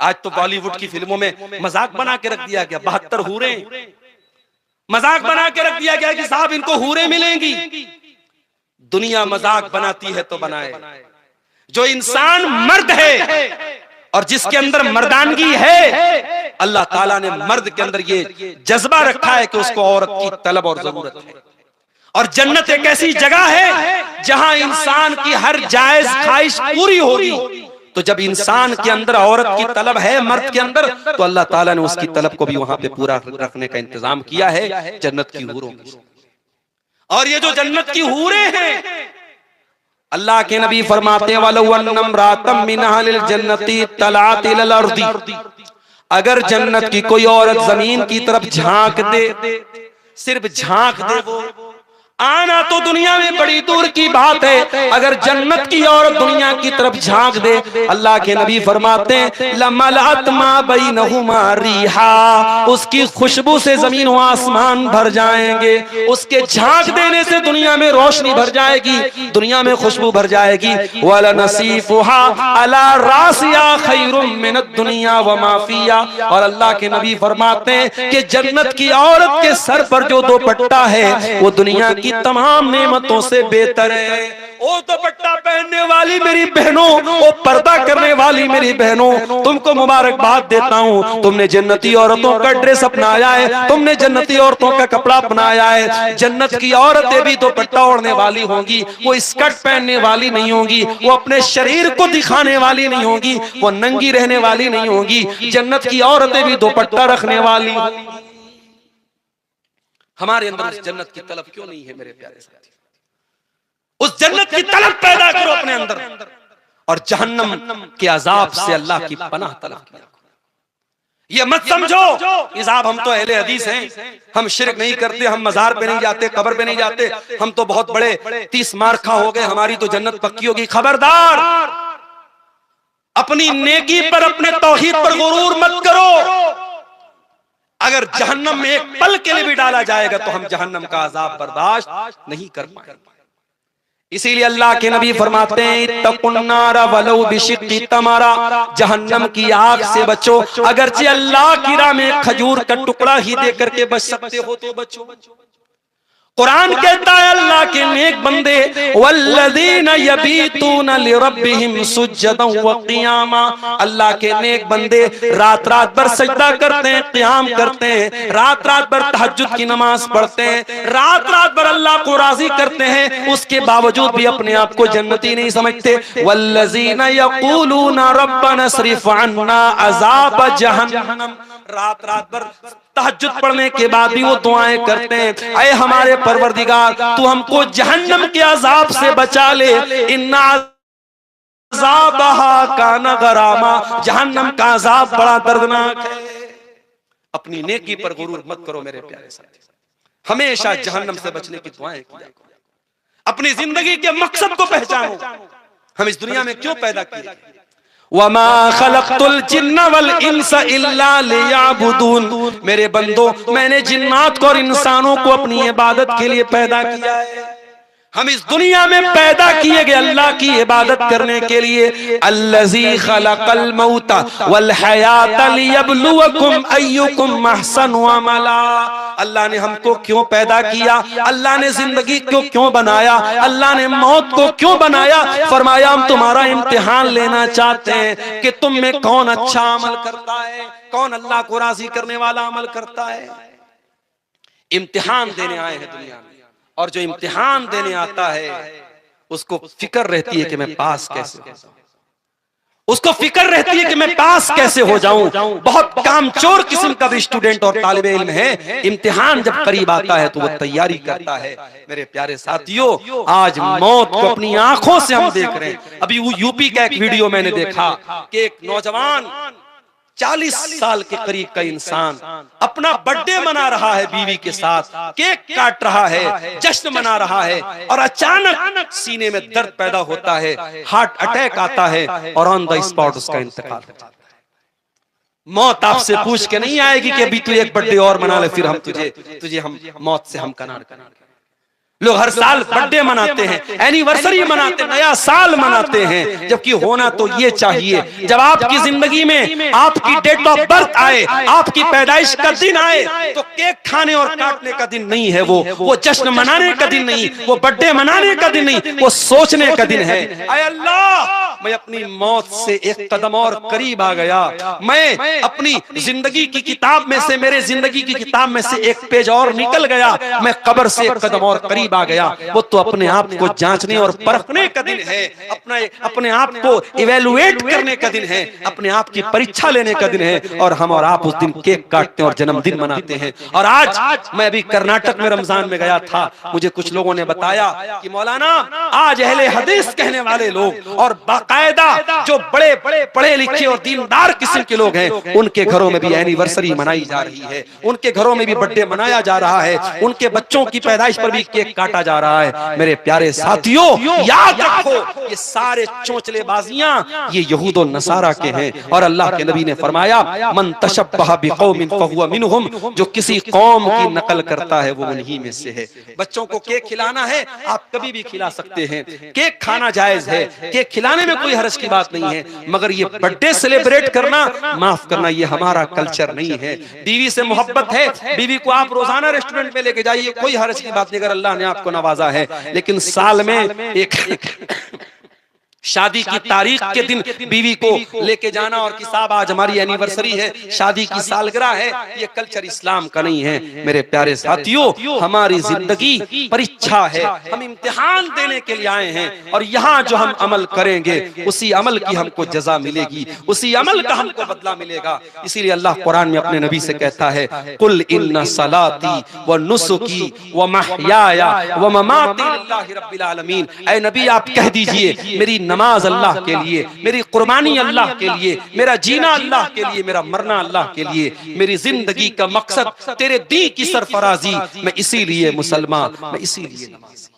आज तो बॉलीवुड की फिल्मों में मजाक बना के रख दिया गया, 72 हूरे मजाक बना के रख दिया गया कि साहब इनको हूरे मिलेंगी। दुनिया मजाक बनाती है तो बनाए, जो इंसान मर्द है और जिसके अंदर मर्दानगी है, अल्लाह ताला ने मर्द के अंदर ये जज्बा रखा है कि उसको औरत की तलब और जरूरत है। और जन्नत एक ऐसी जगह है जहां इंसान की हर जायज ख्वाहिश पूरी होगी। तो जब इंसान के अंदर औरत की तलब है, मर्द के अंदर, तो अल्लाह ताला ने उसकी तलब को भी वहां पे पूरा रखने का इंतजाम किया है जन्नत की हूरों की। और ये जो जन्नत की हूरें हैं, अल्लाह के नबी फरमाते हैं, अगर जन्नत की कोई औरत जमीन की तरफ झांक दे, सिर्फ झांक दे, वो आना तो दुनिया में बड़ी दूर की बात है, अगर जन्नत की औरत दुनिया की तरफ झांक दे, अल्लाह के नबी फरमाते हैं लमलअत मा बैनहुमा रिहा, उसकी खुशबू से जमीन व आसमान भर जाएंगे। उसके झांक देने से दुनिया में रोशनी भर जाएगी, दुनिया में खुशबू भर जाएगी। वला नसीफुहा अला रासिया खैरुम मिनद दुनिया व मा फिया, और अल्लाह के नबी फरमाते हैं कि जन्नत की औरत के सर पर जो दुपट्टा है वो दुनिया की तमाम नेमतों से बेहतर है। ओ दुपट्टा पहनने वाली मेरी बहनों, ओ पर्दा करने वाली मेरी बहनों, तुमको मुबारकबाद देता हूँ, तुमने जन्नती औरतों का ड्रेस अपनाया है, तुमने जन्नती औरतों का कपड़ा अपनाया है। जन्नत की औरतें भी दुपट्टा ओढ़ने वाली होंगी, वो स्कर्ट पहनने वाली नहीं होंगी, वो अपने शरीर को दिखाने वाली नहीं होंगी, वो नंगी रहने वाली नहीं होंगी। जन्नत की औरतें भी दुपट्टा रखने वाली। हमारे अंदर उस जन्नत की तलब क्यों नहीं है मेरे प्यारे साथी? उस जन्नत की तलब पैदा करो अपने अंदर, और जहन्नम के अजाब से अल्लाह की पनाह तलब किया। ये मत समझो कि साहब हम तो अहले हदीस हैं, हम शिरक नहीं करते, हम मजार पे नहीं जाते, कब्र पे नहीं जाते, हम तो बहुत बड़े 30 मार्का हो गए, हमारी तो जन्नत पक्की होगी। खबरदार, अपनी नेकी पर, अपने तौहीद पर गुरूर मत करो। अगर जहन्नम में एक पल के लिए भी डाला जाएगा तो हम जहन्नम का अजाब बर्दाश्त नहीं कर पाएंगे। इसीलिए अल्लाह के नबी फरमाते हैं इत्तकुन्नारा वलौ बिशिक्की तमरा, जहन्नम की आग से बचो, अगरचे अल्लाह की राह में खजूर का टुकड़ा ही दे करके बच सकते हो तो बचो। कुरान कहता है अल्लाह के नेक बंदे वल्लज़ीना यबीतूना लिरब्बिहिम सुज्जदन व क़ियामा, अल्लाह के नेक बंदे रात रात भर सजदा करते हैं, क़ियाम करते हैं, रात रात भर तहज्जुद की नमाज पढ़ते हैं, रात रात भर अल्लाह को राजी करते हैं, उसके बावजूद भी अपने आप को जन्नती नहीं समझते। वल्लज़ीना यक़ूलूना रब्बना अस्रिफ अन्ना अज़ाब जहन्नम, रात रात भर तहज्जुद पढ़ने के बाद भी वो दुआएं करते हैं, ऐ हमारे परवरदिगार तू हमको जहन्नम के अजाब से बचा ले, इन्ना अज़ाबहा काना गरामा, जहन्नम का अजाब बड़ा दर्दनाक है। अपनी नेकी पर गुरूर मत करो मेरे प्यारे साथी, हमेशा जहन्नम से बचने की दुआएं किया करो। अपनी जिंदगी के मकसद को पहचानो, हम इस दुनिया में क्यों पैदा किए। वमा खलक़तुल जिन्ना वल इंसा इल्ला लियअबुदून, मेरे बंदो मैंने जिन्नात को और इंसानों को अपनी इबादत के लिए पैदा किया है। हम इस दुनिया में पैदा किए गए अल्लाह की इबादत करने के लिए। अल्लज़ी खलक़ल मौता वल हयाता लियब्लुवकुम अय्युकुम अहसनु अमला, अल्लाह ने हमको क्यों पैदा किया, अल्लाह ने जिंदगी को क्यों बनाया, अल्लाह ने मौत को क्यों बनाया। फरमाया हम तुम्हारा इम्तिहान लेना चाहते हैं कि तुम में कौन अच्छा अमल करता है, कौन अल्लाह को राजी करने वाला अमल करता है। इम्तिहान देने आए हैं दुनिया में, और जो इम्तिहान देने आता है उसको फिक्र रहती है कि मैं पास कैसे हो जाऊं, उसको फिक्र रहती है कि मैं पास कैसे हो जाऊं। बहुत कामचोर किस्म का भी स्टूडेंट और तालिब इल्म है, इम्तिहान जब करीब आता है तो वो तैयारी करता है। मेरे प्यारे साथियों, आज मौत को अपनी आंखों से हम देख रहे हैं। अभी यूपी का एक वीडियो मैंने देखा कि एक नौजवान 40 साल के करीब का इंसान अपना बर्थडे मना रहा है, बीवी के साथ केक काट रहा है, जश्न मना रहा है, और अचानक सीने में दर्द पैदा होता है, हार्ट अटैक आता है और ऑन द स्पॉट उसका इंतकाल हो जाता है। मौत आपसे पूछ के नहीं आएगी कि अभी तू एक बर्थडे और मना ले, फिर हम तुझे हम मौत से हम कनार करेंगे। लोग हर साल बर्थडे मनाते हैं, एनिवर्सरी मनाते हैं, नया साल मनाते हैं, जबकि होना तो ये चाहिए जब आपकी जिंदगी में आपकी डेट ऑफ बर्थ आए, आपकी पैदाइश का दिन आए, तो केक खाने और काटने का दिन नहीं है, वो जश्न मनाने का दिन नहीं, वो बर्थडे मनाने का दिन नहीं, वो सोचने का दिन है। ऐ अल्लाह, मैं अपनी मौत से एक कदम और करीब आ गया, मैं अपनी जिंदगी की किताब में से, मेरे जिंदगी की किताब में से एक पेज और निकल गया, मैं कब्र से एक कदम और करीब आ गया। वो तो अपने आप को जांचने और परखने का दिन है, अपने आप को इवेलुएट करने का दिन है, अपने आप की परीक्षा लेने का दिन है, और हम और आप उस दिन केक काटते हैं और जन्मदिन मनाते हैं। और आज मैं अभी कर्नाटक में रमजान में गया था, मुझे कुछ लोगों ने बताया कि मौलाना आज अहले हदीस कहने वाले लोग और बाकायदा जो बड़े बड़े पढ़े लिखे और दीनदार किस्म के लोग हैं, उनके घरों में भी एनिवर्सरी मनाई जा रही है, उनके घरों में भी बर्थडे मनाया जा रहा है, उनके बच्चों की पैदाइश पर भी केक काटा जा रहा है। मेरे प्यारे साथियों, याद रखो, ये सारे चोंचलेबाजियां ये यहूद और नसारा के हैं, और अल्लाह के नबी ने फरमाया, मन तशब्बह बिकौमिन फहुवा मिनहुम, जो किसी कौम की नकल करता है वो उन्हीं में से है। बच्चों को केक खिलाना है, आप कभी भी खिला सकते हैं, केक खाना जायज है, केक खिलाने में कोई हर्ज की बात नहीं है, मगर ये बर्थडे सेलिब्रेट करना, माफ करना, ये हमारा कल्चर नहीं है। बीवी से मोहब्बत है, बीवी को आप रोजाना रेस्टोरेंट में लेके जाइए, कोई हर्ज की बात नहीं, अगर अल्लाह ने आपको नवाजा है, लेकिन साल में एक शादी की तारीख के दिन बीवी को लेके जाना और कि साहब आज हमारी एनिवर्सरी है, शादी की सालगिरह है, ये कल्चर इस्लाम का नहीं है। मेरे प्यारे साथियों, हमारी जिंदगी परीक्षा है, हम इम्तिहान देने के लिए आए हैं, और यहाँ जो हम अमल करेंगे उसी अमल की हमको जजा मिलेगी, उसी अमल का हमको बदला मिलेगा। इसीलिए अल्लाह कुरान में अपने नबी से कहता है, कुल इन्ना सलाती व नुसुकी व महयाया व ममाती लिल्लाहि रब्बिल आलमीन। ऐ नबी, आप कह दीजिए, मेरी नमाज अल्लाह के लिए, मेरी कुर्बानी अल्लाह के लिए, मेरा जीना अल्लाह के लिए, मेरा मरना अल्लाह के लिए, मेरी जिंदगी का मकसद तेरे दी की सरफराजी, मैं इसीलिए मुसलमान, मैं इसीलिए नमाज़ी।